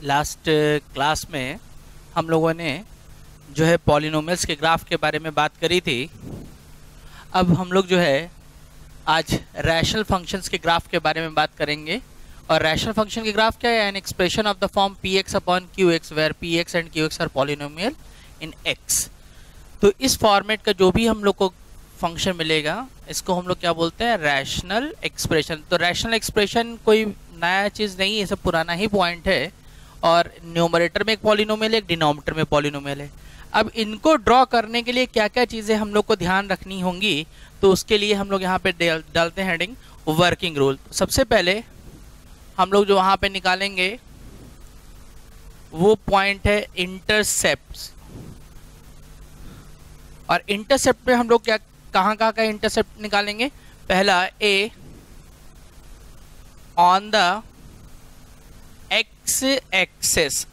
Last class में हम लोगों ने जो है पॉलिनोमियल्स के ग्राफ के बारे में बात करी थी। अब हम लोग जो है आज रैशनल फंक्शंस के ग्राफ के बारे में बात करेंगे। और रैशनल फंक्शन के ग्राफ क्या है? An expression of the form P x upon Q X where P X and Q X are polynomial in X. तो इस फॉर्मेट का जो भी हम लोग को फंक्शन मिलेगा इसको हम लोग क्या बोलते हैं? Rational expression. तो रैशनल एक्सप्रेशन कोई नया चीज़ नहीं है, ये सब पुराना ही पॉइंट है। और न्यूमरेटर में एक पॉलिनोमियल है, एक डिनोमिनेटर में पॉलिनोमियल है। अब इनको ड्रॉ करने के लिए क्या क्या चीज़ें हम लोग को ध्यान रखनी होंगी, तो उसके लिए हम लोग यहाँ पे डालते हैं हेडिंग वर्किंग रूल। सबसे पहले हम लोग जो वहाँ पे निकालेंगे वो पॉइंट है इंटरसेप्ट। और इंटरसेप्ट में हम लोग क्या कहाँ का इंटरसेप्ट निकालेंगे? पहला ए ऑन द एक्स एक्सेस।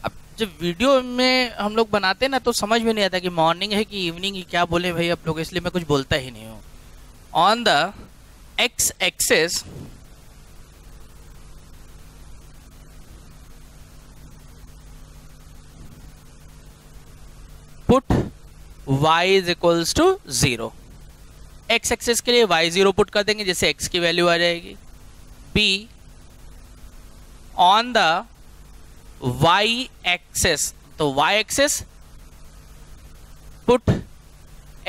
अब जब वीडियो में हम लोग बनाते हैं ना तो समझ में नहीं आता कि मॉर्निंग है कि इवनिंग ही, क्या बोले भाई आप लोग, इसलिए मैं कुछ बोलता ही नहीं हूँ। On the X axis put y is equals to 0। X axis के लिए y 0 पुट कर देंगे, जैसे x की वैल्यू आ जाएगी। b on the y axis, तो y axis put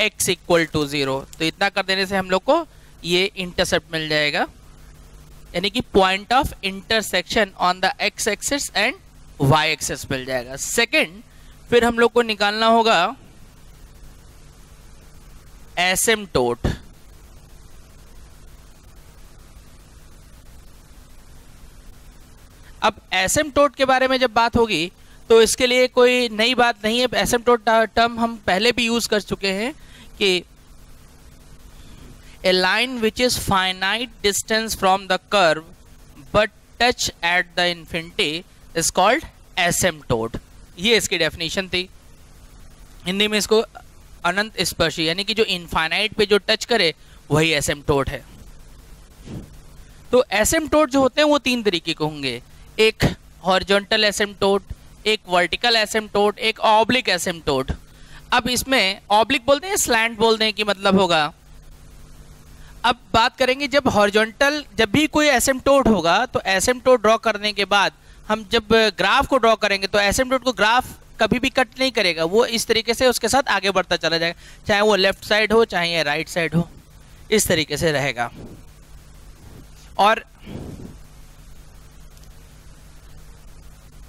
x equal to 0। तो इतना कर देने से हम लोग को ये इंटरसेप्ट मिल जाएगा, यानी कि point of intersection on the x axis and y axis मिल जाएगा। सेकंड, फिर हम लोग को निकालना होगा एसिम्प्टोट। अब एसिम्प्टोट के बारे में जब बात होगी तो इसके लिए कोई नई बात नहीं है। एसिम्प्टोट टर्म हम पहले भी यूज कर चुके हैं कि a line which is finite distance from the curve but touch at the infinity is called asymptote. ये इसकी डेफिनेशन थी। हिंदी में इसको अनंत स्पर्शी, यानी कि जो इनफाइनाइट पे जो टच करे वही एसिम्प्टोट है। तो एसिम्प्टोट जो होते हैं वो तीन तरीके के होंगे, एक हॉरिजॉन्टल एसिम्प्टोट, एक वर्टिकल एसिम्प्टोट, एक ऑब्लिक एसिम्प्टोट। अब इसमें ऑब्लिक बोलते हैं, स्लैंट बोलते हैं कि मतलब होगा। अब बात करेंगे जब हॉरिजॉन्टल, जब भी कोई एसिम्प्टोट होगा तो एसिम्प्टोट ड्रॉ करने के बाद हम जब ग्राफ को ड्रॉ करेंगे तो एसिम्प्टोट को ग्राफ कभी भी कट नहीं करेगा, वो इस तरीके से उसके साथ आगे बढ़ता चला जाएगा, चाहे वो लेफ्ट साइड हो चाहे ये राइट साइड हो, इस तरीके से रहेगा। और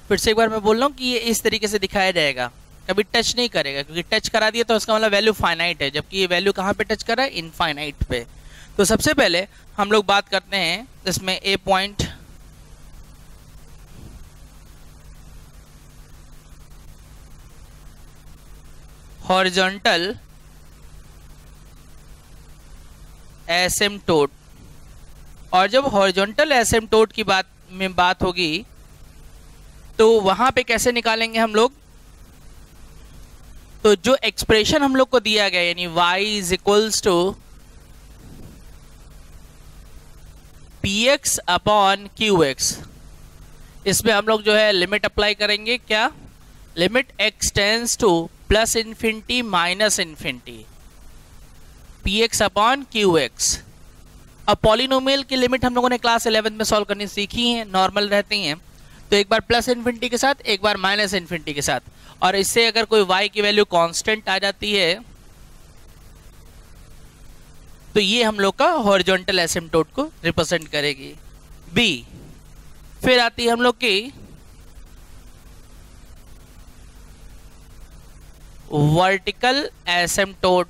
फिर से एक बार मैं बोल रहा हूँ कि ये इस तरीके से दिखाया जाएगा, कभी टच नहीं करेगा, क्योंकि टच करा दिया तो उसका मतलब वैल्यू फाइनाइट है, जबकि ये वैल्यू कहाँ पे टच कर रहा है? इनफाइनाइट पे। तो सबसे पहले हम लोग बात करते हैं इसमें ए पॉइंट हॉरिजॉन्टल एसिम्प्टोट। और जब हॉरिजॉन्टल एसिम्प्टोट की बात होगी तो वहां पे कैसे निकालेंगे हम लोग? तो जो एक्सप्रेशन हम लोग को दिया गया, यानी y is equals to p x upon Q x, इसमें हम लोग जो है लिमिट अप्लाई करेंगे। क्या limit? x tends to plus infinity minus infinity p x upon Q x. अब पॉलिनोमियल की लिमिट हम लोगों ने क्लास 11 में सॉल्व करनी सीखी है, नॉर्मल रहती हैं। तो एक बार प्लस इन्फिनिटी के साथ, एक बार माइनस इन्फिनिटी के साथ। और इससे अगर कोई y की वैल्यू कांस्टेंट आ जाती है तो ये हम लोग का हॉरिजॉन्टल एसिम्प्टोट को रिप्रेजेंट करेगी। b फिर आती है हम लोग की वर्टिकल एसिम्प्टोट।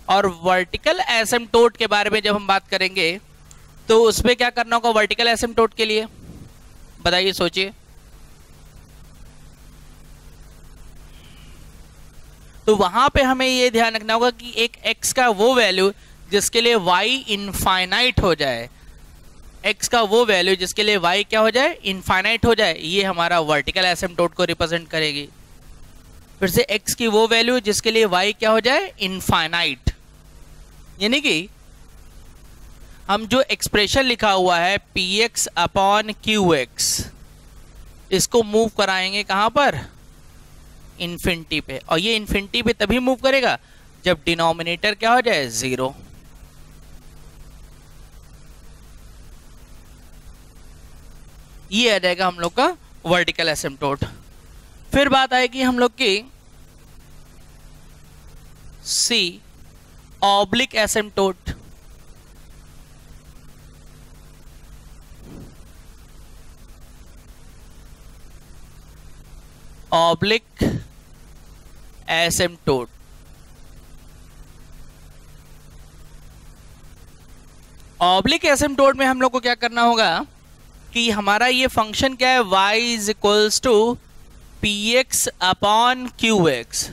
और वर्टिकल एसिम्प्टोट के बारे में जब हम बात करेंगे तो उसमें क्या करना होगा वर्टिकल एसिम्प्टोट के लिए? बताइए, सोचिए। तो वहां पे हमें ये ध्यान रखना होगा कि एक x का वो वैल्यू जिसके लिए y इनफाइनाइट हो जाए, x का वो वैल्यू जिसके लिए y क्या हो जाए? इनफाइनाइट हो जाए, ये हमारा वर्टिकल एसिम्प्टोट को रिप्रेजेंट करेगी। फिर से x की वो वैल्यू जिसके लिए y क्या हो जाए? इनफाइनाइट। यानी कि हम जो एक्सप्रेशन लिखा हुआ है px अपॉन qx, इसको मूव कराएंगे कहां पर, इन्फिनिटी पे। और ये इन्फिनिटी पे तभी मूव करेगा जब डिनोमिनेटर क्या हो जाए, 0। ये आ जाएगा हम लोग का वर्टिकल एसिम्पटोट। फिर बात आएगी हम लोग की सी, ऑब्लिक एसिम्पटोट। ऑब्लिक एसिम्पटोट, ऑब्लिक एसिम्पटोट में हम लोग को क्या करना होगा कि हमारा ये फंक्शन क्या है, y is equals to px upon qx।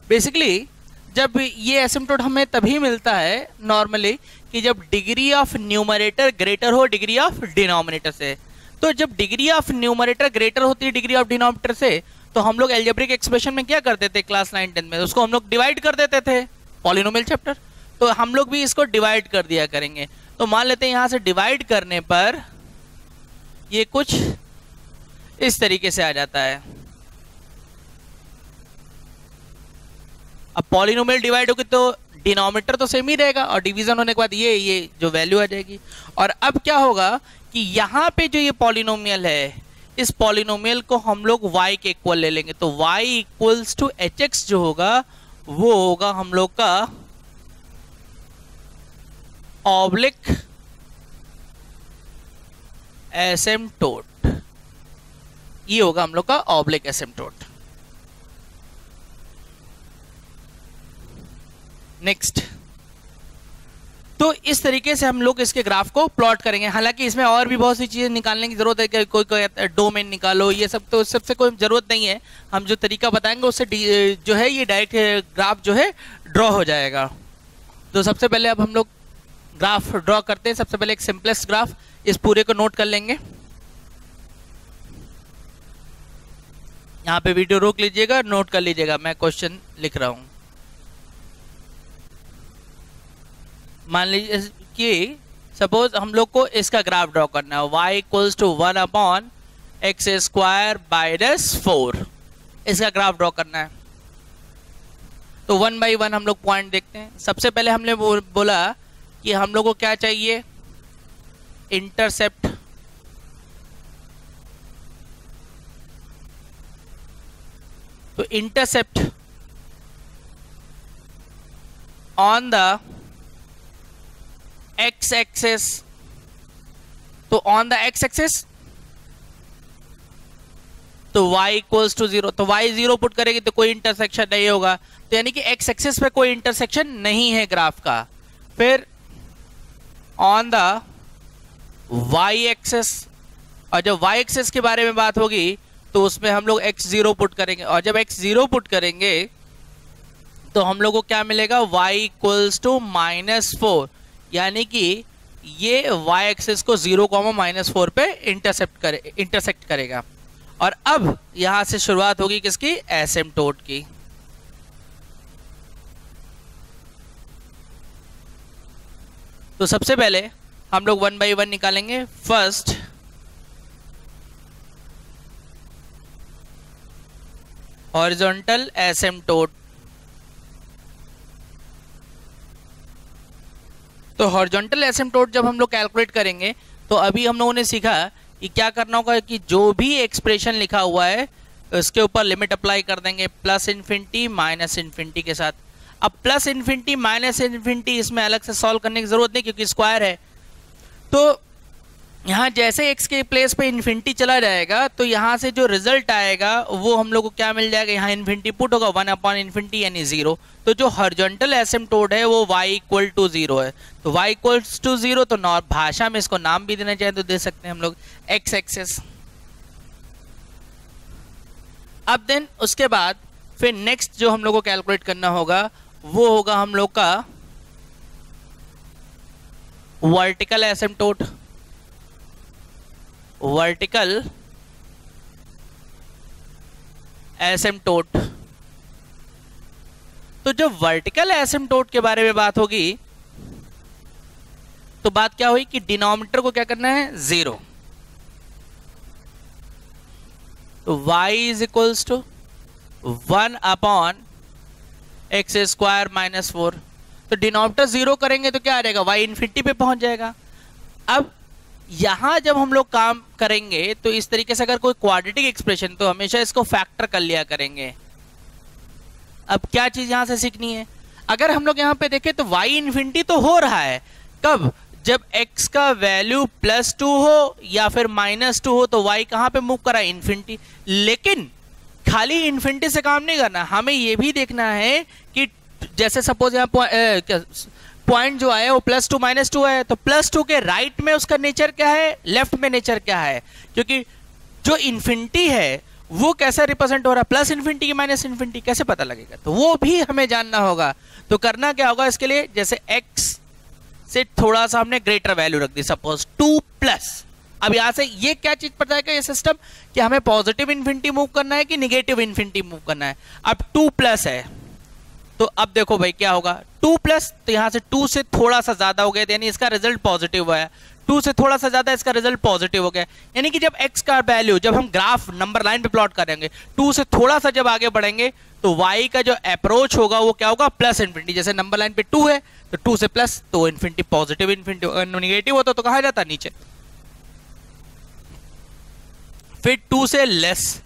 Basically जब ये एसिम्पटोट हमें तभी मिलता है नॉर्मली कि जब डिग्री ऑफ न्यूमरेटर ग्रेटर हो डिग्री ऑफ डिनोमिनेटर से। तो जब डिग्री ऑफ न्यूमरेटर ग्रेटर होती है डिग्री ऑफ डिनोमिनेटर से, तो हम लोग एल्जेब्रिक एक्सप्रेशन में क्या करते थे क्लास 9-10 में, उसको हम लोग डिवाइड कर देते थे, पॉलिनोमियल चैप्टर। तो हम लोग भी इसको डिवाइड कर दिया करेंगे। तो मान लेते हैं यहां से डिवाइड करने पर ये कुछ इस तरीके से आ जाता है। अब पॉलिनोमियल डिवाइड होगी तो डिनोमिनेटर तो सेम ही रहेगा और डिवीजन होने के बाद ये जो वैल्यू आ जाएगी। और अब क्या होगा कि यहाँ पे जो ये पॉलिनोमियल है, इस पॉलिनोमियल को हम लोग y के इक्वल ले लेंगे। तो y इक्वल्स टू hx जो होगा वो होगा हम लोग का ऑब्लिक एसिम्पटोट। ये होगा हम लोग का ऑब्लिक एसिम्पटोट। नेक्स्ट, तो इस तरीके से हम लोग इसके ग्राफ को प्लॉट करेंगे। हालांकि इसमें और भी बहुत सी चीजें निकालने की जरूरत है कि कोई डोमेन निकालो, ये सब तो सबसे कोई जरूरत नहीं है। हम जो तरीका बताएंगे उससे जो है ये डायरेक्ट ग्राफ जो है ड्रॉ हो जाएगा। तो सबसे पहले अब हम लोग ग्राफ ड्रॉ करते हैं। सबसे पहले एक सिंपलेस्ट ग्राफ, इस पूरे को नोट कर लेंगे। यहाँ पे वीडियो रोक लीजिएगा, नोट कर लीजिएगा, मैं क्वेश्चन लिख रहा हूं। मान लीजिए कि सपोज हम लोग को इसका ग्राफ ड्रॉ करना है, y equals to 1 upon x square by 4। इसका ग्राफ ड्रॉ करना है। तो 1 बाई 1 हम लोग पॉइंट देखते हैं। सबसे पहले हमने बोला कि हम लोग को क्या चाहिए, इंटरसेप्ट। तो intercept on the x axis. तो ऑन द x एक्सिस तो y इक्वल्स टू 0। तो y 0 पुट करेगी तो कोई इंटरसेक्शन नहीं होगा। तो यानी कि x एक्सिस पे कोई इंटरसेक्शन नहीं है ग्राफ का। फिर ऑन द y एक्सिस, और जब y एक्सिस के बारे में बात होगी तो उसमें हम लोग x0 पुट करेंगे। और जब x0 पुट करेंगे तो हम लोग को क्या मिलेगा, y इक्वल्स टू -4। यानी कि ये y एक्सिस को 0, -4 पे इंटरसेक्ट करेगा। और अब यहां से शुरुआत होगी किसकी, एसिम्पटोट की। तो सबसे पहले हम लोग 1 बाई 1 निकालेंगे। First horizontal asymptote. तो हॉरिजॉन्टल एसिम्पटोट जब हम लोग कैलकुलेट करेंगे तो अभी हम लोगों ने सीखा कि क्या करना होगा कि जो भी एक्सप्रेशन लिखा हुआ है उसके ऊपर लिमिट अप्लाई कर देंगे, प्लस इन्फिनिटी माइनस इन्फिनिटी के साथ। अब प्लस इन्फिनिटी माइनस इन्फिनिटी इसमें अलग से सॉल्व करने की जरूरत नहीं क्योंकि स्क्वायर है। तो यहाँ जैसे x के प्लेस पे इन्फिनिटी चला जाएगा तो यहाँ से जो रिजल्ट आएगा वो हम लोग को क्या मिल जाएगा, यहाँ इन्फिनिटी पुट होगा 1 अपॉन इन्फिनिटी यानी 0। तो जो हॉरिजॉन्टल एसिम्पटोट है वो y इक्वल टू 0 है। तो y इक्वल्स टू 0 तो भाषा में इसको नाम भी देना चाहें तो दे सकते हैं हम लोग x एक्सिस। अब देन उसके बाद फिर नेक्स्ट जो हम लोग को कैलकुलेट करना होगा वो होगा हम लोग का वर्टिकल एसिम्पटोट। Vertical asymptote. तो जो वर्टिकल एसिम्पटोट के बारे में बात होगी तो बात क्या हुई कि डिनोमिनेटर को क्या करना है 0, तो y is equals to 1 upon x square minus 4। तो डिनोमिनेटर 0 करेंगे तो क्या आ जाएगा, y इन्फिनिटी पे पहुंच जाएगा। अब यहां जब हम लोग काम करेंगे तो इस तरीके से अगर कोई क्वाड्रेटिक एक्सप्रेशन तो हमेशा इसको फैक्टर कर लिया करेंगे। अब क्या चीज यहां से सीखनी है, अगर हम लोग यहां पे देखें तो y इन्फिनिटी तो हो रहा है, कब, जब x का वैल्यू +2 हो या फिर -2 हो तो y कहां पे मूव करा है, इन्फिनिटी। लेकिन खाली इन्फिनिटी से काम नहीं करना, हमें यह भी देखना है कि जैसे सपोज यहाँ पॉइंट जो है वो +2 -2 है, तो +2 के राइट में उसका नेचर क्या है, लेफ्ट में नेचर क्या है, क्योंकि जो इन्फिनिटी है वो कैसे रिप्रेजेंट हो रहा है, प्लस इन्फिनिटी की माइनस इन्फिनिटी, कैसे पता लगेगा, तो वो भी हमें जानना होगा। तो करना क्या होगा इसके लिए, जैसे x से थोड़ा सा हमने ग्रेटर वैल्यू रख दी, सपोज 2+। अब यहां से ये क्या चीज पता है कि ये सिस्टम कि हमें पॉजिटिव इन्फिनिटी मूव करना है कि निगेटिव इन्फिनिटी मूव करना है। अब 2+ है तो अब देखो भाई क्या होगा, 2+, तो यहां से 2 से थोड़ा सा ज्यादा हो गया, यानी इसका रिजल्ट पॉजिटिव हुआ है, 2 से थोड़ा सा ज्यादा इसका रिजल्ट पॉजिटिव हो गया। यानी कि जब x का वैल्यू, जब हम ग्राफ नंबर लाइन पे प्लॉट करेंगे, 2 से थोड़ा सा जब आगे बढ़ेंगे तो y का जो अप्रोच होगा वो क्या होगा, प्लस इन्फिनिटी। जैसे नंबर लाइन पे 2 है तो 2 से प्लस, तो इन्फिनिटी पॉजिटिव, इन्फिनिटी निगेटिव होता तो कहां जाता, नीचे। फिर 2 से लेस,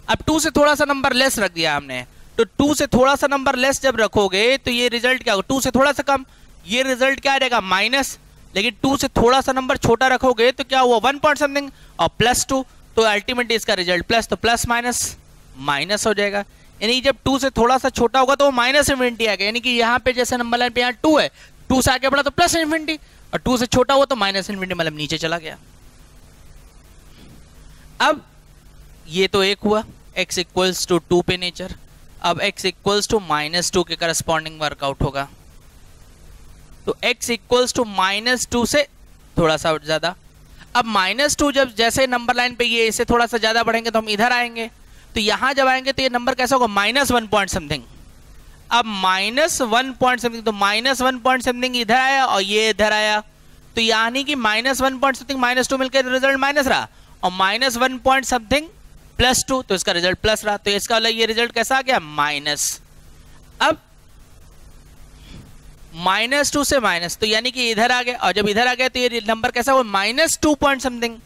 अब 2 से थोड़ा सा नंबर लेस रख दिया हमने, तो 2 से थोड़ा सा नंबर लेस जब रखोगे तो ये रिजल्ट क्या होगा, 2 से थोड़ा सा कम, ये रिजल्ट क्या आ जाएगा, माइनस। लेकिन 2 से थोड़ा सा नंबर छोटा रखोगे तो क्या हुआ, 1 पॉइंट समथिंग और +2, तो अल्टीमेटली इसका रिजल्ट प्लस, तो प्लस माइनस माइनस हो जाएगा। यानी जब 2 से थोड़ा सा छोटा होगा तो वो माइनस इन्फिनिटी आ गया, यानी कि यहाँ पे जैसे नंबर लाइन पे यहाँ 2 है, 2 से आगे बढ़ा तो प्लस इन्फिनिटी, और 2 से छोटा हुआ तो माइनस इन्फिनिटी, मतलब नीचे चला गया। अब ये तो एक हुआ x इक्वल्स टू 2 पे नेचर। अब x इक्वल्स टू -2 के करस्पॉन्डिंग वर्कआउट होगा, तो x इक्वल्स टू -2 से थोड़ा सा ज्यादा। अब -2 जब जैसे नंबर लाइन पे ये इससे थोड़ा सा ज्यादा बढ़ेंगे तो हम इधर आएंगे, तो यहां जब आएंगे तो ये नंबर कैसा होगा, -1 पॉइंट समथिंग। अब -1 पॉइंट समथिंग, तो -1 पॉइंट समथिंग इधर आया और ये इधर आया, तो यानी कि -1 पॉइंट समथिंग -2 मिलकर रिजल्ट माइनस रहा, और -1 पॉइंट समथिंग +2, तो इसका रिजल्ट प्लस रहा, तो इसका ये रिजल्ट कैसा आ गया, माइनस। अब -2 से माइनस, तो यानी कि इधर आ गया, और जब इधर आ गया तो ये नंबर कैसा हुआ, -2 पॉइंट समथिंग,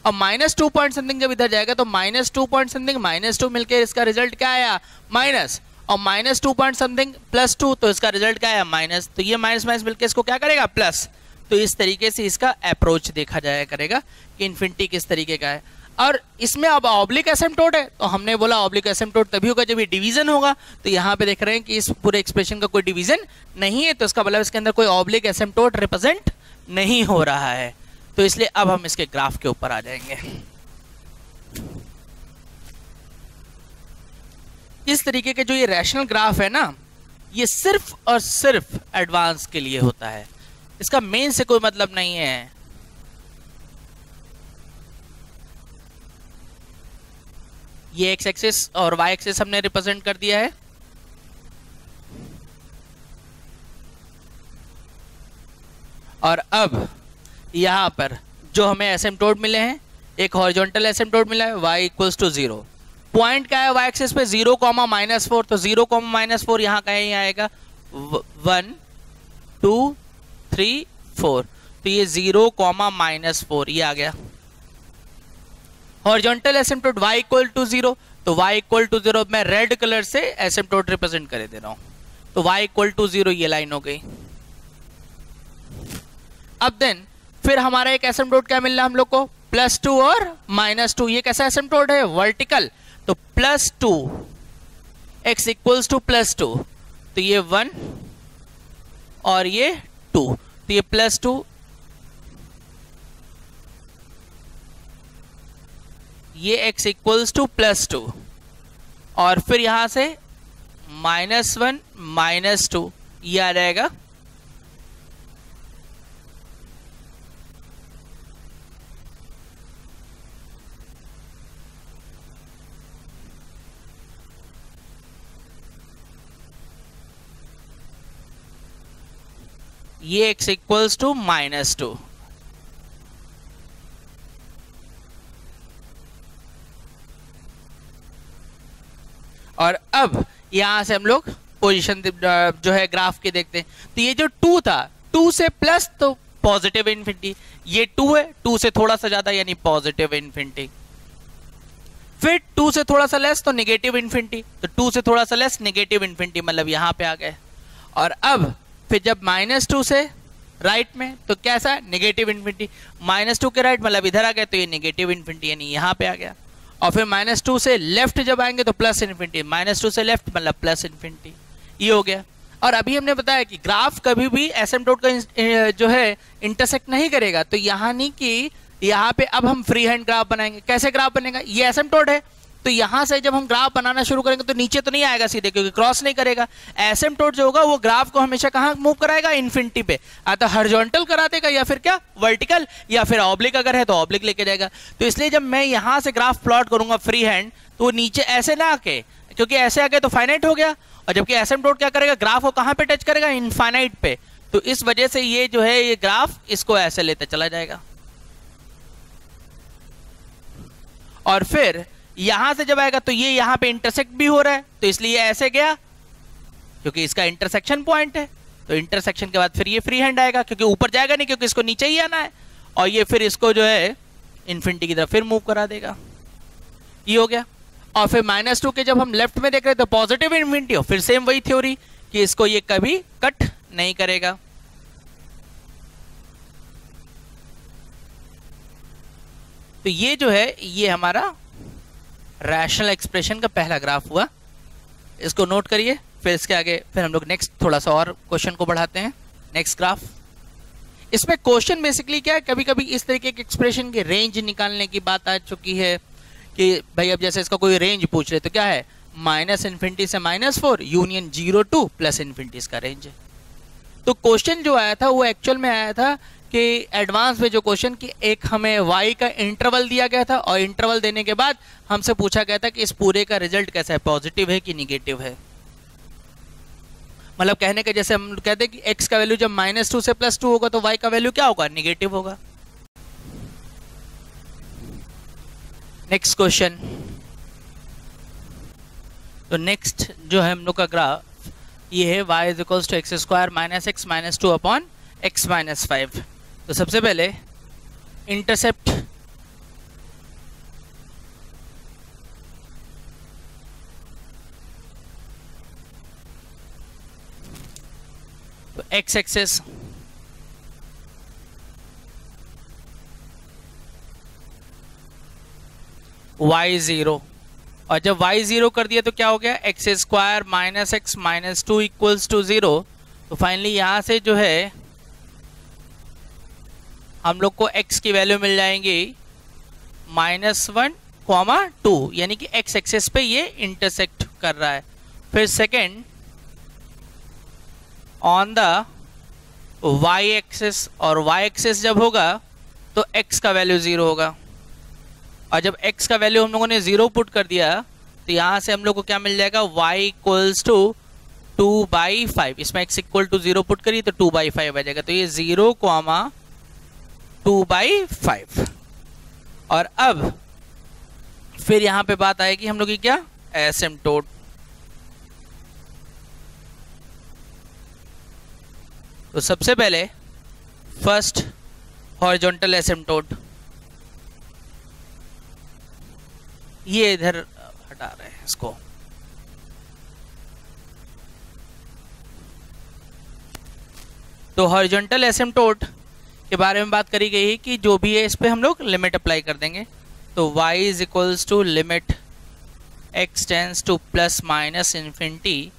और -2 पॉइंट समथिंग जब इधर जाएगा तो -2 पॉइंट समथिंग -2 मिलकर इसका रिजल्ट क्या आया, माइनस, और -2 पॉइंट समथिंग +2, तो इसका रिजल्ट क्या आया, माइनस। तो ये माइनस माइनस मिलकर इसको क्या करेगा, प्लस। तो इस तरीके से इसका अप्रोच देखा जाया करेगा कि इन्फिनिटी किस तरीके का है। और इसमें अब ऑब्लिक एसिम्पटोट है, तो हमने बोला ऑब्लिक एसिम्पटोट तभी होगा जब ये डिवीजन होगा, तो यहाँ पे देख रहे हैं कि इस पूरे एक्सप्रेशन का कोई डिवीजन नहीं है, तो इसका मतलब इसके अंदर कोई ऑब्लिक एसिम्पटोट रिप्रेजेंट नहीं हो रहा है। तो इसलिए अब हम इसके ग्राफ के ऊपर आ जाएंगे। इस तरीके के जो ये रैशनल ग्राफ है ना, ये सिर्फ और सिर्फ एडवांस के लिए होता है, इसका मेन से कोई मतलब नहीं है। ये एक्स एक्सिस और वाई एक्सिस हमने रिप्रेजेंट कर दिया है, और अब यहां पर जो हमें एसिम्पटोट मिले हैं, एक हॉरिजॉन्टल एसिम्पटोट मिला है y इक्वल्स टू 0, पॉइंट क्या है y एक्सिस पे 0, -4, तो 0, -4 यहां कहीं आएगा 1 2 3 4, तो ये 0, -4 ये आ गया। हॉरिजॉन्टल एसिम्पटोट y इक्वल टू 0, तो y इक्वल टू 0 मैं रेड कलर से एसिम्पटोट रिप्रेजेंट कर दे रहा हूं, तो y इक्वल टू 0 ये लाइन हो गई। अब देन फिर हमारा एक एसिम्पटोट क्या मिल रहा है हम लोग को, +2 और -2, ये कैसा एसिम्पटोट है, वर्टिकल, तो +2 x इक्वल्स टू +2, तो ये 1 और ये 2, तो ये +2, ये x इक्वल्स टू +2, और फिर यहां से -1 -2 ये आ जाएगा, ये x इक्वल्स टू -2। और अब यहां से हम लोग पोजीशन जो है ग्राफ के देखते हैं। तो ये जो 2 था, 2 से प्लस तो पॉजिटिव इन्फिनिटी, ये 2 है, 2 से थोड़ा सा ज्यादा यानी पॉजिटिव इन्फिनिटी, फिर 2 से थोड़ा सा लेस तो नेगेटिव इन्फिनिटी, तो 2 से थोड़ा सा लेस नेगेटिव इन्फिनिटी, मतलब यहां पे आ गए। और अब फिर जब -2 से राइट में तो कैसा नेगेटिव इन्फिनिटी, -2 के राइट मतलब इधर आ गए तो ये नेगेटिव इन्फिनिटी यानी यहां पे आ गया। और फिर -2 से लेफ्ट जब आएंगे तो प्लस इन्फिनिटी, -2 से लेफ्ट मतलब प्लस इन्फिनिटी, ये हो गया। और अभी हमने बताया कि ग्राफ कभी भी एसिम्पटोट का जो है इंटरसेक्ट नहीं करेगा, तो यहाँ नहीं कि यहाँ पे अब हम फ्री हैंड ग्राफ बनाएंगे। कैसे ग्राफ बनेगा, ये एसिम्पटोट है तो यहाँ से जब हम ग्राफ बनाना शुरू करेंगे तो नीचे तो नहीं आएगा सीधे, क्योंकि क्रॉस नहीं करेगा। एसिम्पटोट जो होगा वो ग्राफ को हमेशा कहाँ मूव कराएगा, इन्फिनिटी पे, तो हॉरिजॉन्टल करा देगा या फिर क्या वर्टिकल, या फिर ऑब्लिक अगर है तो ऑब्लिक लेके जाएगा। तो इसलिए जब मैं यहाँ से ग्राफ प्लॉट करूंगा फ्री हैंड तो वो नीचे ऐसे ना आके, क्योंकि ऐसे आके तो फाइनाइट हो गया, और जबकि एसिम्पटोट क्या करेगा, ग्राफ को कहाँ पे टच करेगा, इनफाइनाइट पे। तो इस वजह से ये जो है ये ग्राफ इसको ऐसे लेते चला जाएगा। और फिर यहां से जब आएगा तो ये यहां पे इंटरसेक्ट भी हो रहा है, तो इसलिए ऐसे गया क्योंकि इसका इंटरसेक्शन पॉइंट है। तो इंटरसेक्शन के बाद फिर ये फ्री हैंड आएगा, क्योंकि ऊपर जाएगा नहीं, क्योंकि इसको नीचे ही आना है, और ये फिर इसको जो है इन्फिनिटी की तरफ फिर मूव करा देगा, ये हो गया। और फिर -2 के जब हम लेफ्ट में देख रहे हैं तो पॉजिटिव इन्फिनिटी हो, फिर सेम वही थ्योरी कि इसको ये कभी कट नहीं करेगा। तो ये जो है ये हमारा रैशनल एक्सप्रेशन का पहला ग्राफ हुआ, इसको नोट करिए। फिर इसके आगे फिर हम लोग नेक्स्ट थोड़ा सा और क्वेश्चन को बढ़ाते हैं। नेक्स्ट ग्राफ, इसमें क्वेश्चन बेसिकली क्या है, कभी कभी इस तरीके के एक्सप्रेशन की रेंज निकालने की बात आ चुकी है कि भाई अब जैसे इसका कोई रेंज पूछ रहे तो क्या है, -इन्फिनिटी से -4 यूनियन 0 टू प्लस इन्फिनिटी इसका रेंज है। तो क्वेश्चन जो आया था वो एक्चुअल में आया था कि एडवांस में जो क्वेश्चन की एक हमें y का इंटरवल दिया गया था, और इंटरवल देने के बाद हमसे पूछा गया था कि इस पूरे का रिजल्ट कैसा है, पॉजिटिव है कि निगेटिव है। मतलब कहने के जैसे हम कहते हैं कि x का वैल्यू जब -2 से +2 होगा तो y का वैल्यू क्या होगा, निगेटिव होगा। नेक्स्ट क्वेश्चन, तो नेक्स्ट जो है हम लोग का ग्राफ ये है y is equals to x² - x - 2 upon x - 5। तो सबसे पहले इंटरसेप्ट तो x एक्सेस y 0, और जब y 0 कर दिया तो क्या हो गया, x² - x - 2 इक्वल्स टू 0। तो फाइनली यहां से जो है हम लोग को x की वैल्यू मिल जाएंगी -1, 2, यानी कि x एक्सेस पे ये इंटरसेक्ट कर रहा है। फिर second on the y axis, और y एक्सेस जब होगा तो x का वैल्यू 0 होगा, और जब x का वैल्यू हम लोगों ने 0 पुट कर दिया तो यहां से हम लोग को क्या मिल जाएगा, y इक्वल्स टू 2/5। इसमें x इक्वल टू 0 पुट करिए तो 2/5 आ जाएगा। तो ये 0, 2/5। और अब फिर यहां पे बात आएगी हम लोग की क्या, एसिम्पटोट। तो सबसे पहले फर्स्ट हॉरिजॉन्टल एसिम्पटोट, ये इधर हटा रहे हैं इसको। तो हॉरिजॉन्टल एसिम्पटोट के बारे में बात करी गई है कि जो भी है इस पे हम लोग लिमिट अप्लाई कर देंगे। तो y is equals to limit x tends to plus minus infinity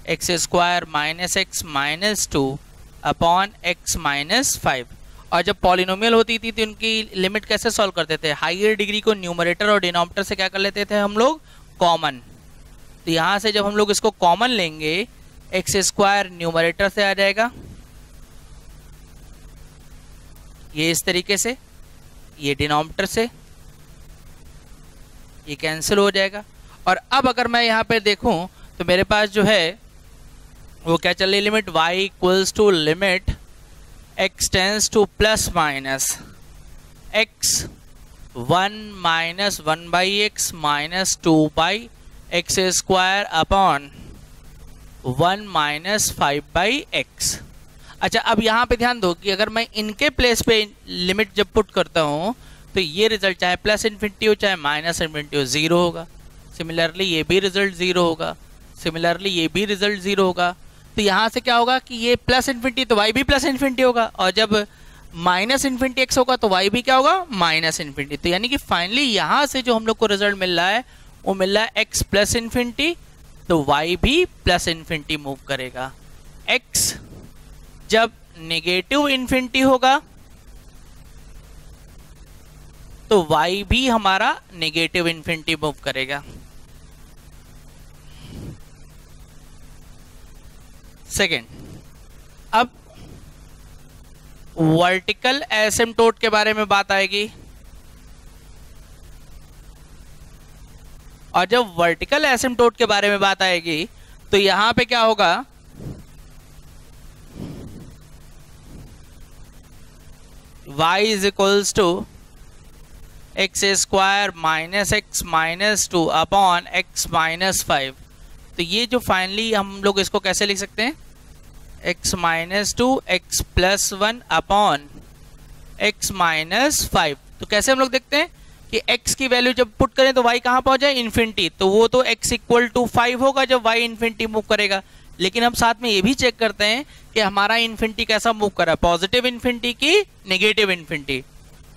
x² - x - 2 upon x - 5। और जब पॉलिनोमियल होती थी तो उनकी लिमिट कैसे सॉल्व करते थे, हाइयर डिग्री को न्यूमरेटर और डिनोमिनेटर से क्या कर लेते थे हम लोग, कॉमन। तो यहाँ से जब हम लोग इसको कॉमन लेंगे, x² न्यूमरेटर से आ जाएगा ये इस तरीके से, ये डिनोमिनेटर से ये कैंसिल हो जाएगा। और अब अगर मैं यहाँ पे देखूं तो मेरे पास जो है वो क्या चल रही, limit y equals to limit x tends to plus minus x 1 minus 1/x minus 2/x square upon 1 minus 5/x। अच्छा, अब यहाँ पे ध्यान दो कि अगर मैं इनके प्लेस पे लिमिट जब पुट करता हूँ तो ये रिजल्ट चाहे प्लस इन्फिनिटी हो चाहे माइनस इन्फिनिटी हो, जीरो होगा। सिमिलरली ये भी रिजल्ट जीरो होगा, सिमिलरली ये भी रिजल्ट जीरो होगा। तो यहाँ से क्या होगा कि ये प्लस इन्फिनिटी तो y भी प्लस इन्फिनिटी होगा, और जब माइनस इन्फिनिटी x होगा तो y भी क्या होगा, माइनस इन्फिनिटी। तो यानी कि फाइनली यहाँ से जो हम लोग को रिजल्ट मिल रहा है वो मिल रहा है x प्लस इन्फिनिटी, तो y भी प्लस इन्फिनिटी मूव करेगा। x जब नेगेटिव इन्फिनिटी होगा तो y भी हमारा नेगेटिव इन्फिनिटी मूव करेगा। सेकेंड, अब वर्टिकल एसिम्पटोट के बारे में बात आएगी, और जब वर्टिकल एसिम्पटोट के बारे में बात आएगी तो यहां पे क्या होगा, y is equals to x square minus x minus 2 upon x minus 5। तो ये जो फाइनली हम लोग इसको कैसे लिख सकते हैं, x minus 2 x plus 1 upon x minus 5। तो कैसे हम लोग देखते हैं कि x की वैल्यू जब पुट करें तो y कहाँ पहुंच जाए, इन्फिनिटी, तो वो तो x इक्वल टू 5 होगा जब y इन्फिनिटी मूव करेगा। लेकिन हम साथ में ये भी चेक करते हैं कि हमारा इन्फिनिटी कैसा मूव कर रहा है, पॉजिटिव इन्फिनिटी की नेगेटिव इन्फिनिटी।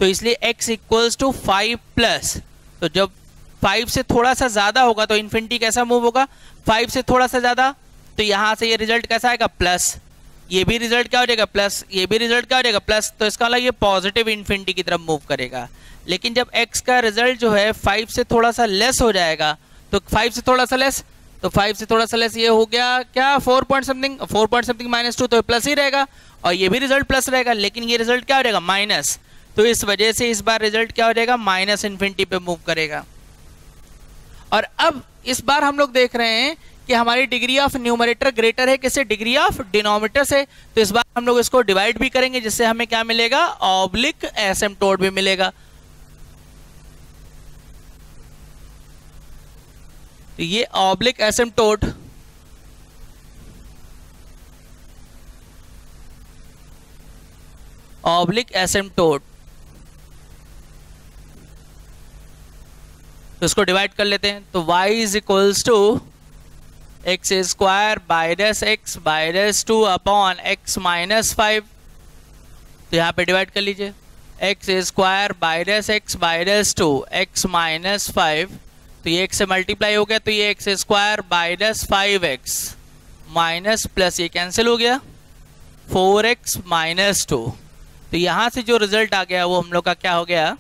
तो इसलिए x इक्वल्स टू 5 प्लस, तो जब 5 से थोड़ा सा ज्यादा होगा तो इन्फिनिटी कैसा मूव होगा, 5 से थोड़ा सा ज्यादा। तो यहां से ये रिजल्ट कैसा आएगा, प्लस, ये भी रिजल्ट क्या हो जाएगा, प्लस, ये भी रिजल्ट क्या हो जाएगा, प्लस। तो इसका मतलब ये पॉजिटिव इन्फिनिटी की तरफ मूव करेगा। लेकिन जब x का रिजल्ट जो है 5 से थोड़ा सा लेस हो जाएगा, तो 5 से थोड़ा सा लेस, तो 5 से थोड़ा सा लेस ये हो गया क्या, 4 पॉइंट समथिंग माइनस 2, तो प्लस ही रहेगा, और ये भी रिजल्ट प्लस रहेगा। लेकिन ये रिजल्ट क्या हो जाएगा, माइनस। तो इस वजह से इस बार रिजल्ट क्या हो जाएगा, माइनस इन्फिनिटी पे मूव करेगा। और अब इस बार हम लोग देख रहे हैं कि हमारी डिग्री ऑफ न्यूमरेटर ग्रेटर है किससे, डिग्री ऑफ डिनोमिनेटर से। तो इस बार हम लोग इसको डिवाइड भी करेंगे, जिससे हमें क्या मिलेगा, ऑब्लिक एसिम्पटोट भी मिलेगा। तो ये ऑब्लिक एसिम्पटोट तो इसको डिवाइड कर लेते हैं। तो y is equals to x square minus x minus 2 upon x minus 5। तो यहाँ पे डिवाइड कर लीजिए, x square minus x minus 2 x minus 5। तो ये x से मल्टीप्लाई हो गया, तो ये x square बाइनस 5x minus plus ये कैंसिल हो गया 4x माइनस 2। तो यहां से जो रिजल्ट आ गया वो हम लोग का क्या हो गया,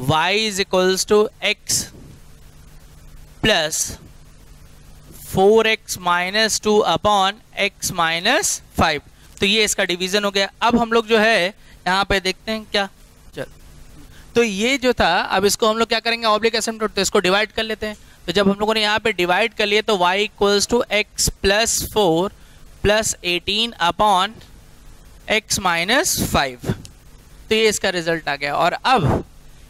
y is equals to x plus 4x minus 2 upon x minus 5। तो ये इसका डिवीजन हो गया। अब हम लोग जो है यहाँ पे देखते हैं क्या, चल, तो ये जो था, अब इसको हम लोग क्या करेंगे, ऑब्लिक एसिम्पटोट, तो इसको डिवाइड कर लेते हैं। तो जब हम लोगों ने यहाँ पे डिवाइड कर लिए तो y equals to x plus 4 plus 18 upon x minus 5। तो ये इसका रिजल्ट आ गया। और अब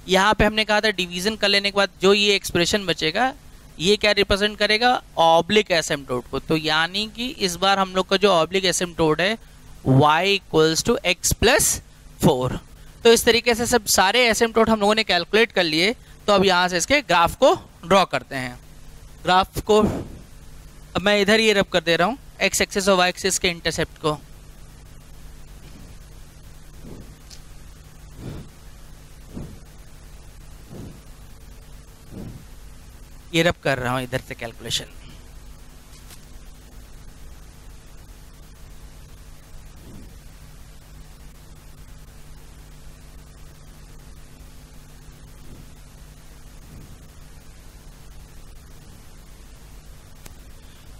यहाँ पे हमने कहा था डिवीजन कर लेने के बाद जो ये एक्सप्रेशन बचेगा ये क्या रिप्रेजेंट करेगा, ऑब्लिक एसिम्पटोट को। तो यानी कि इस बार हम लोग का जो ऑब्लिक एसिम्पटोट है y equals to x plus 4। तो इस तरीके से सब सारे एसिम्पटोट हम लोगों ने कैलकुलेट कर लिए। तो अब यहाँ से इसके ग्राफ को ड्रॉ करते हैं। ग्राफ को अब मैं इधर ये रब कर दे रहा हूँ, एक्स एक्सिस और वाई एक्सिस के इंटरसेप्ट को। ये रब कर रहा हूँ इधर से कैलकुलेशन।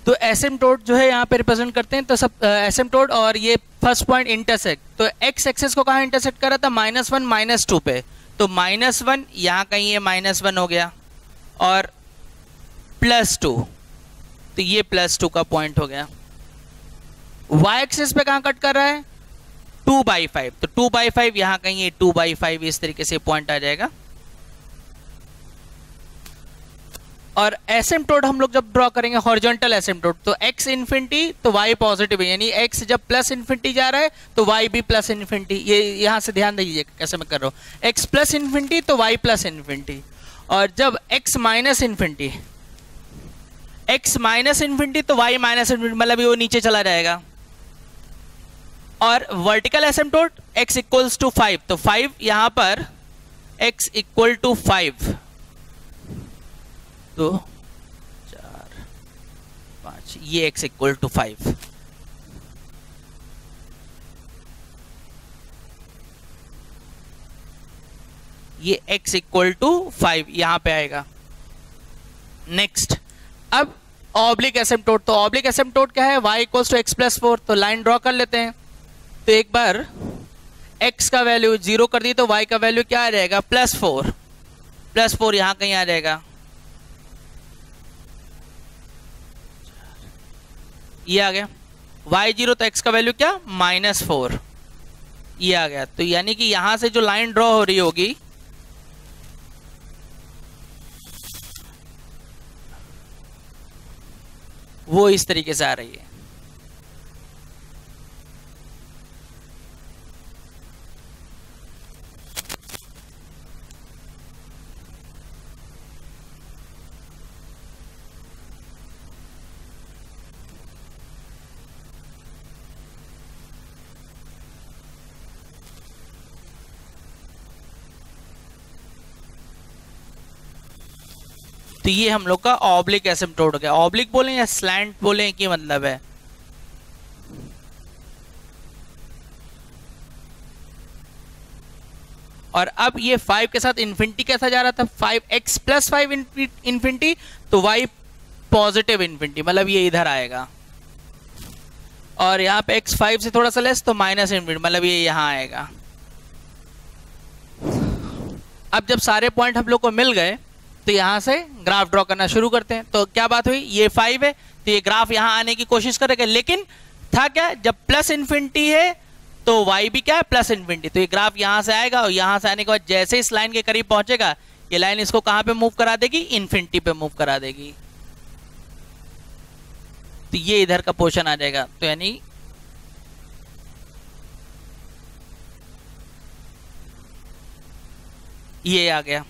तो एसिम्पटोट जो है यहाँ पे रिप्रेजेंट करते हैं। तो सब एसिम्पटोट और ये फर्स्ट पॉइंट इंटरसेक्ट, तो एक्स एक्सिस को कहाँ इंटरसेक्ट कर रहा था, -1 -2 पे। तो -1 यहाँ कहीं ये -1 हो गया और +2, तो ये +2 का पॉइंट हो गया। वाई एक्सिस पे कहाँ कट कर रहा है, 2/5, तो 2/5 यहाँ कहीं ये 2/5 इस तरीके से पॉइंट आ जाएगा। और एसिम्पटोट हम लोग जब ड्रॉ करेंगे हॉरिजॉन्टल एसिम्पटोट, तो x इन्फिनिटी तो y पॉजिटिव है, यानी x जब प्लस इन्फिनिटी जा रहा है तो y भी प्लस इन्फिनिटी। ये यहाँ से ध्यान दीजिए कैसे मैं कर रहा हूँ, x प्लस इन्फिनिटी तो y प्लस इन्फिनिटी, और जब x माइनस इन्फिनिटी तो y माइनस इन्फिनिटी, मतलब वो नीचे चला जाएगा। और वर्टिकल एसिम्पटोट x इक्वल्स टू 5, तो 5 यहाँ पर x इक्वल टू 5, तो 4 5 ये x इक्वल टू 5। ये x इक्वल टू 5 यहां पे आएगा। नेक्स्ट, अब ऑब्लिक एसिम्पटोट, तो ऑब्लिक एसिम्पटोट क्या है, y equals to x plus 4, तो लाइन ड्रॉ कर लेते हैं। तो एक बार x का वैल्यू 0 कर दी तो y का वैल्यू क्या आ जाएगा, +4, +4 यहां कहीं आ जाएगा, ये आ गया। y0 तो x का वैल्यू क्या, -4, ये आ गया। तो यानी कि यहां से जो लाइन ड्रॉ हो रही होगी वो इस तरीके से आ रही है। तो ये हम लोग का ऑब्लिक एसिम्पटोट हो गया। ऑब्लिक बोलें या स्लैंट बोलें, क्या मतलब है, और अब ये 5 के साथ इन्फिनिटी कैसा जा रहा था, 5x प्लस 5 इन्फिनिटी, तो y पॉजिटिव इन्फिनिटी, मतलब ये इधर आएगा। और यहाँ पे x 5 से थोड़ा सा लेस तो माइनस इन्फिनिटी, मतलब ये यहाँ आएगा। अब जब सारे पॉइंट हम लोग को मिल गए तो यहाँ से ग्राफ ड्रॉ करना शुरू करते हैं। तो क्या बात हुई, ये 5 है तो ये ग्राफ यहाँ आने की कोशिश करेगा, लेकिन था क्या, जब प्लस इन्फिनिटी है तो y भी क्या है, प्लस इन्फिनिटी, तो ये ग्राफ यहाँ से आएगा और यहाँ से आने के बाद जैसे इस लाइन के करीब पहुंचेगा ये लाइन इसको कहाँ पे मूव करा देगी, इन्फिनिटी पे मूव करा देगी। तो ये इधर का पोर्शन आ जाएगा। तो यानी ये आ गया।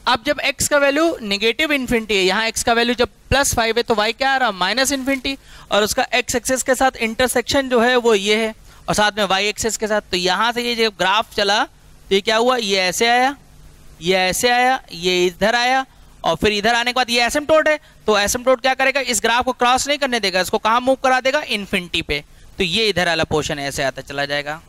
अब जब x का वैल्यू नेगेटिव इन्फिनिटी है, यहाँ x का वैल्यू जब +5 है तो y क्या आ रहा, माइनस इन्फिनिटी, और उसका x एक्सिस के साथ इंटरसेक्शन जो है वो ये है, और साथ में y एक्सिस के साथ। तो यहाँ से ये जब ग्राफ चला तो ये क्या हुआ, ये ऐसे आया, ये ऐसे आया, ये इधर आया, और फिर इधर आने के बाद ये एसिम्पटोट है, तो एसिम्पटोट क्या करेगा, इस ग्राफ को क्रॉस नहीं करने देगा, इसको कहाँ मूव करा देगा, इन्फिनिटी पे। तो ये इधर वाला पोर्शन ऐसे आता चला जाएगा।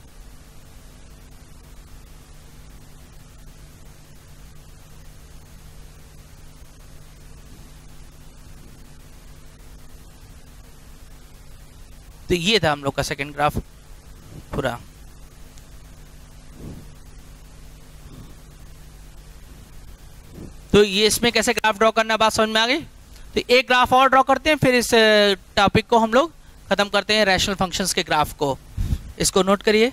तो ये था हम लोग का सेकंड ग्राफ पूरा। तो ये इसमें कैसे ग्राफ ड्रॉ करना, बात समझ में आ गई। तो एक ग्राफ और ड्रॉ करते हैं, फिर इस टॉपिक को हम लोग खत्म करते हैं, रैशनल फंक्शंस के ग्राफ को। इसको नोट करिए,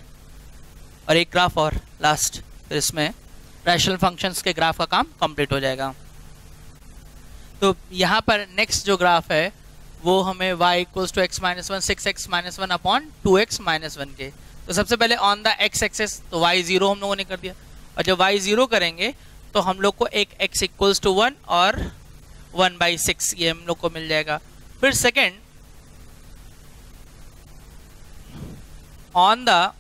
और एक ग्राफ और लास्ट, फिर इसमें रैशनल फंक्शंस के ग्राफ का काम कंप्लीट हो जाएगा। तो यहाँ पर नेक्स्ट जो ग्राफ है वो हमें y equals to x minus 1 6x minus 1 upon 2x minus 1 के। तो सबसे पहले ऑन द x एक्सेस तो y 0 हम लोगों ने कर दिया, और जब y 0 करेंगे तो हम लोग को एक x इक्वल्स टू 1 और 1/6 ये हम लोग को मिल जाएगा। फिर second on the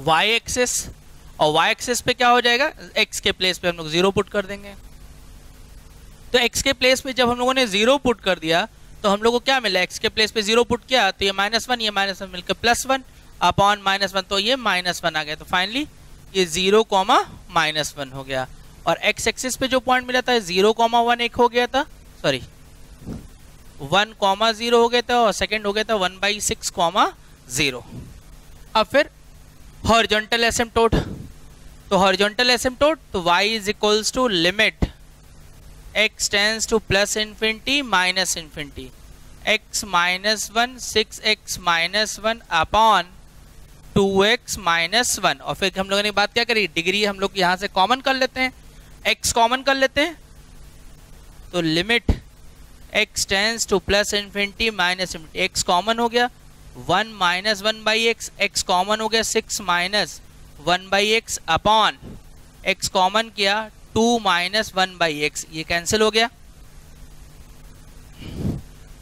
y axis, और y एक्सेस पे क्या हो जाएगा, x के प्लेस पे हम लोग 0 पुट कर देंगे। तो x के प्लेस पे जब हम लोगों ने 0 पुट कर दिया तो हम लोग को क्या मिला, x के प्लेस पे 0 पुट किया तो ये -1, ये -1 मिलकर +1 अपॉन -1, तो ये -1 आ गया। तो फाइनली ये 0, -1 हो गया। और x एक्सिस पे जो पॉइंट मिला था 0,1 एक हो गया था, सॉरी 1,0 हो गया था, और सेकेंड हो गया था 1/6,0। अब फिर हॉरिजॉन्टल एसिम्पटोट, तो हॉरिजॉन्टल एसिम्पटोट तो y is equals to limit x tends to plus infinity minus infinity. x minus one 6x minus one upon 2x minus one. और फिर हम लोगों ने बात क्या करी, डिग्री हम लोग यहां से कॉमन कर लेते हैं, x कॉमन कर लेते हैं, तो limit x tends to plus infinity minus infinity, x common हो गया 1 minus one by x, x common हो गया 6 minus one by x upon x common किया 2 माइनस वन बाई एक्स, ये कैंसिल हो गया।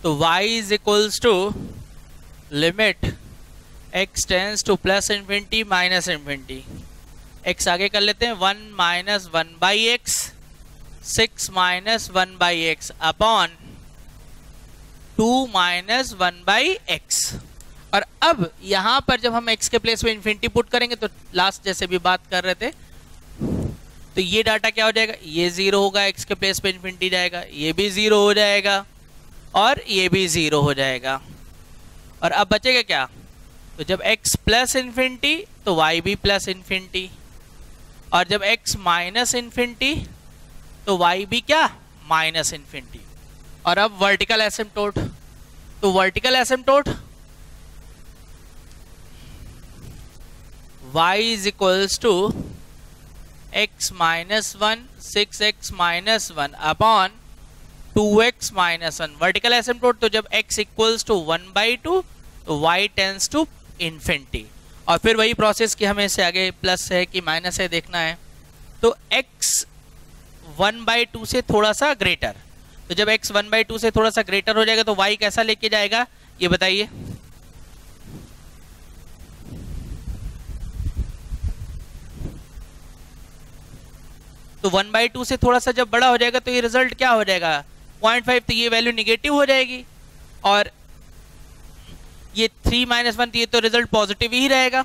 तो y is equals to limit x tends to plus infinity minus infinity, x आगे कर लेते हैं 1 minus one by x 6 minus one by x upon 2 minus one by x. और अब यहां पर जब हम x के प्लेस में इन्फिनिटी पुट करेंगे तो लास्ट जैसे भी बात कर रहे थे, तो ये डाटा क्या हो जाएगा, ये 0 होगा, x के प्लेस पे इन्फिनिटी जाएगा, ये भी 0 हो जाएगा और ये भी 0 हो जाएगा। और अब बचेगा क्या, तो जब x प्लस इन्फिनिटी तो y भी प्लस इन्फिनिटी, और जब x माइनस इन्फिनिटी तो y भी क्या, माइनस इन्फिनिटी। और अब वर्टिकल एसिम्पटोट, तो vertical asymptote y is equals to x minus one 6x minus one upon 2x minus one, vertical asymptote. तो जब x इक्वल्स टू 1/2 तो y टेंस टू इन्फिनिटी। और फिर वही प्रोसेस कि हमें इससे आगे प्लस है कि माइनस है देखना है, तो x 1/2 से थोड़ा सा ग्रेटर, तो जब x 1/2 से थोड़ा सा ग्रेटर हो जाएगा तो y कैसा लेके जाएगा ये बताइए। तो 1/2 से थोड़ा सा जब बड़ा हो जाएगा तो ये रिजल्ट क्या हो जाएगा 0.5, तो ये वैल्यू निगेटिव हो जाएगी, और ये 3 माइनस वन, तो ये तो रिजल्ट पॉजिटिव ही रहेगा।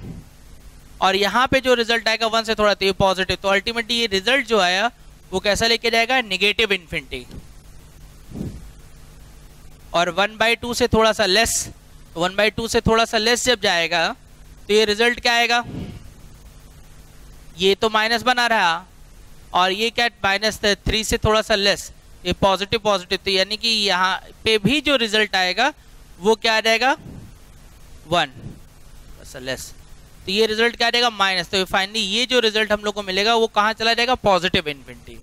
और यहाँ पे जो रिजल्ट आएगा 1 से थोड़ा, तो ये पॉजिटिव, तो अल्टीमेटली ये रिजल्ट जो आया वो कैसा लेके जाएगा, निगेटिव इन्फिनिटी। और 1/2 से थोड़ा सा लेस, तो 1/2 से थोड़ा सा लेस जब जाएगा तो ये रिजल्ट क्या आएगा, ये तो माइनस बना रहा, और ये क्या -3 से थोड़ा सा लेस, ये पॉजिटिव पॉजिटिव, तो यानी कि यहाँ पे भी जो रिजल्ट आएगा वो क्या आ जाएगा 1 लेस, तो ये रिजल्ट क्या आ जाएगा माइनस। तो फाइनली ये जो रिजल्ट हम लोग को मिलेगा वो कहाँ चला जाएगा, पॉजिटिव इन्फिनिटी।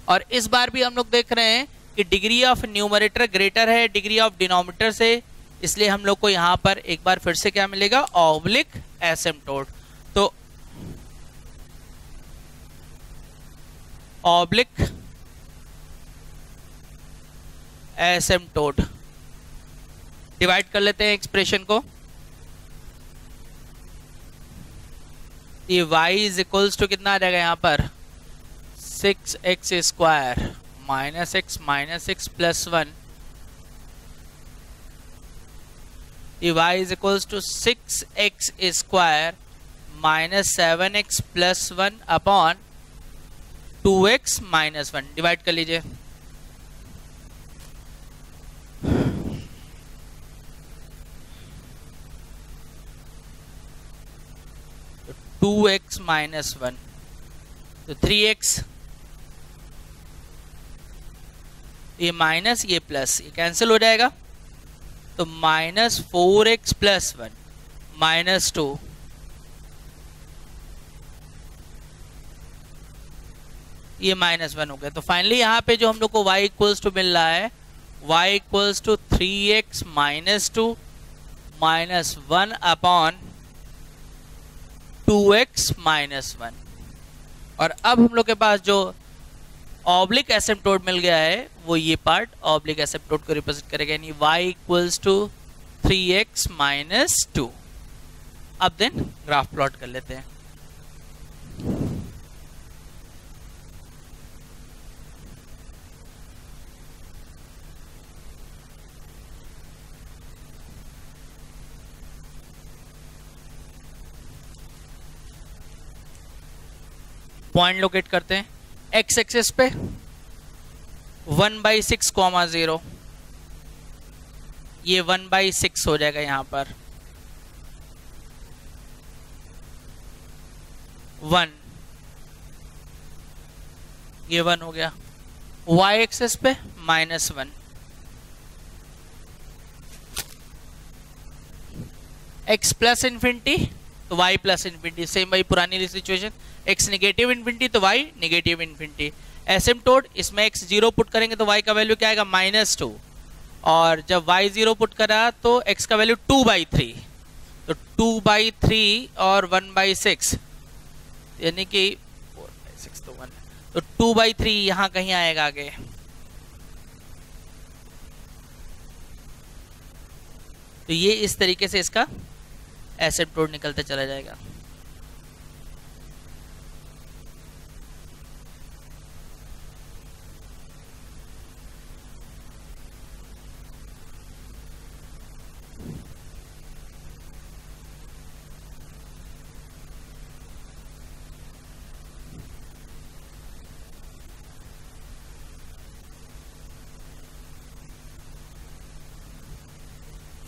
और इस बार भी हम लोग देख रहे हैं कि डिग्री ऑफ न्यूमरेटर ग्रेटर है डिग्री ऑफ डिनोमिनेटर से, इसलिए हम लोग को यहाँ पर एक बार फिर से क्या मिलेगा, ऑब्लिक एसिम्पटोट। तो ऑब्लिक एसिम्पटोट डिवाइड कर लेते हैं एक्सप्रेशन को, ये y इज इक्वल्स टू कितना आ जाएगा यहाँ पर 6x square minus x plus 1, ये y is equals to 6x square minus 7x plus 1 upon 2x minus 1, divide कर लीजिए। तो 2x माइनस 1, तो 3x, ये माइनस ये प्लस, ये कैंसिल हो जाएगा, तो माइनस 4x प्लस 1 माइनस 2, ये -1 हो गया। तो फाइनली यहाँ पे जो हम लोग को y इक्वल्स टू मिल रहा है, y equals to 3x minus 2 minus 1 upon 2x minus 1। और अब हम लोग के पास जो ऑब्लिक एसिम्पटोट मिल गया है वो ये पार्ट ऑब्लिक एसिम्पटोट को रिप्रेजेंट करेगा, यानी y equals to 3x minus 2। अब देन ग्राफ प्लॉट कर लेते हैं। पॉइंट लोकेट करते हैं, x एक्सिस पे 1/6, 0, ये 1/6 हो जाएगा यहाँ पर 1, ये 1 हो गया। y एक्सिस पे -1, x प्लस इन्फिनिटी तो y प्लस इन्फिनिटी, सेम वही पुरानी सिचुएशन, x नेगेटिव इन्फिनिटी तो y नेगेटिव इन्फिनिटी। एसिम्पटोट, इसमें x 0 पुट करेंगे तो y का वैल्यू क्या आएगा -2, और जब y 0 पुट करा तो x का वैल्यू 2/3, तो 2/3 और 1/6 यानी कि 4/6 तो 1, तो 2/3 यहाँ कहीं आएगा आगे। तो ये इस तरीके से इसका एसिम्पटोट निकलता चला जाएगा।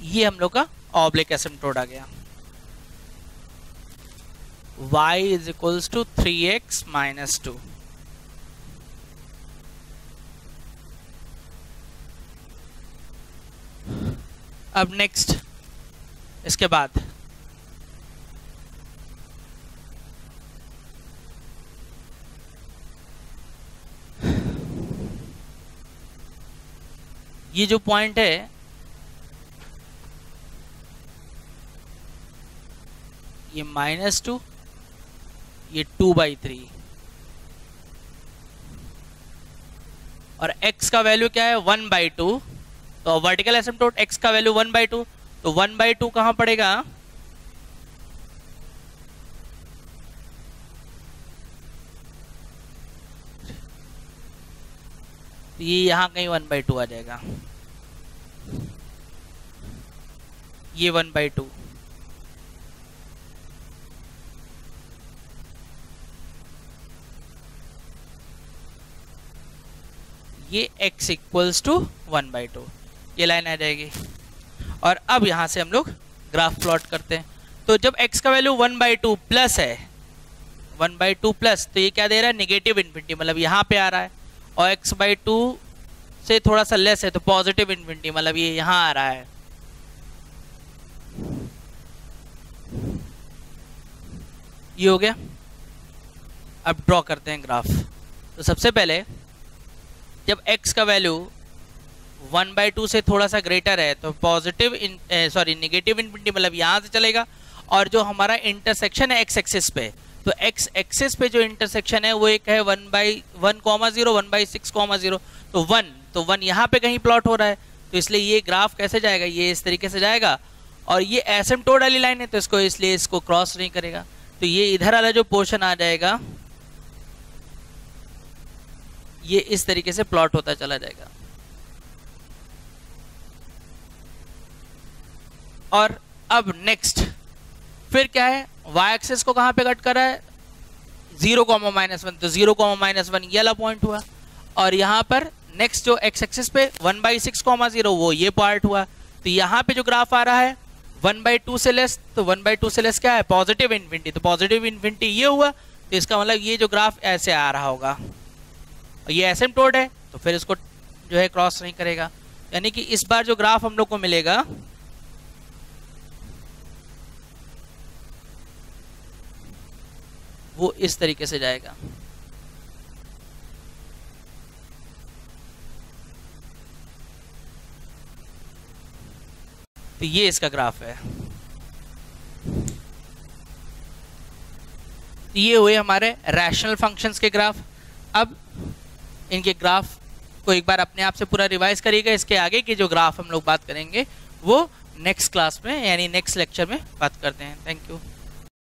ये हम लोग का ऑब्लिक एसिम्पटोट आ गया। y is equals to 3x minus 2। अब नेक्स्ट इसके बाद ये जो पॉइंट है ये -2, ये 2/3, और x का वैल्यू क्या है 1/2, तो वर्टिकल एसिम्पटोट x का वैल्यू 1/2, तो 1/2 कहां पड़ेगा, ये यहां कहीं 1/2 आ जाएगा, ये 1/2, ये x इक्वल्स टू 1/2, ये लाइन आ जाएगी। और अब यहां से हम लोग ग्राफ प्लॉट करते हैं। तो जब x का वैल्यू 1/2 प्लस है, 1/2 प्लस, तो ये क्या दे रहा है नेगेटिव इन्फिनिटी, मतलब यहाँ पे आ रहा है, और x/2 से थोड़ा सा लेस है तो पॉजिटिव इन्फिनिटी, मतलब ये यहाँ आ रहा है। ये हो गया। अब ड्रॉ करते हैं ग्राफ। तो सबसे पहले जब x का वैल्यू 1/2 से थोड़ा सा ग्रेटर है तो पॉजिटिव नेगेटिव इन्फिनिटी, मतलब यहाँ से चलेगा, और जो हमारा इंटरसेक्शन है x एक्सिस पे, तो x एक्सिस पे जो इंटरसेक्शन है वो एक है 1/1,0, 1/6,0, तो 1 यहाँ पे कहीं प्लॉट हो रहा है, तो इसलिए ये ग्राफ कैसे जाएगा, ये इस तरीके से जाएगा, और ये एसिम्पटोट वाली लाइन है तो इसको इसलिए इसको क्रॉस नहीं करेगा, तो ये इधर वाला जो पोर्शन आ जाएगा ये इस तरीके से प्लॉट होता चला जाएगा। और अब नेक्स्ट फिर क्या है, y एक्सिस को कहां पे कट करा है 0,-1, तो 0,-1 ये वाला पॉइंट हुआ, और यहां पर नेक्स्ट जो x एक्सिस पे 1/6,0 वो ये पार्ट हुआ, तो यहां पे जो ग्राफ आ रहा है 1/2 से लेस, तो 1/2 से लेस क्या है पॉजिटिव इन्फिनिटी, तो पॉजिटिव इन्फिनिटी ये हुआ, तो इसका मतलब ये जो ग्राफ ऐसे आ रहा होगा, और ये एसिम्पटोट है तो फिर इसको जो है क्रॉस नहीं करेगा, यानी कि इस बार जो ग्राफ हम लोग को मिलेगा वो इस तरीके से जाएगा। तो ये इसका ग्राफ है। ये हुए हमारे रैशनल फंक्शंस के ग्राफ। अब इनके ग्राफ को एक बार अपने आप से पूरा रिवाइज करिएगा। इसके आगे के जो ग्राफ हम लोग बात करेंगे वो नेक्स्ट क्लास में यानी नेक्स्ट लेक्चर में बात करते हैं। Thank you.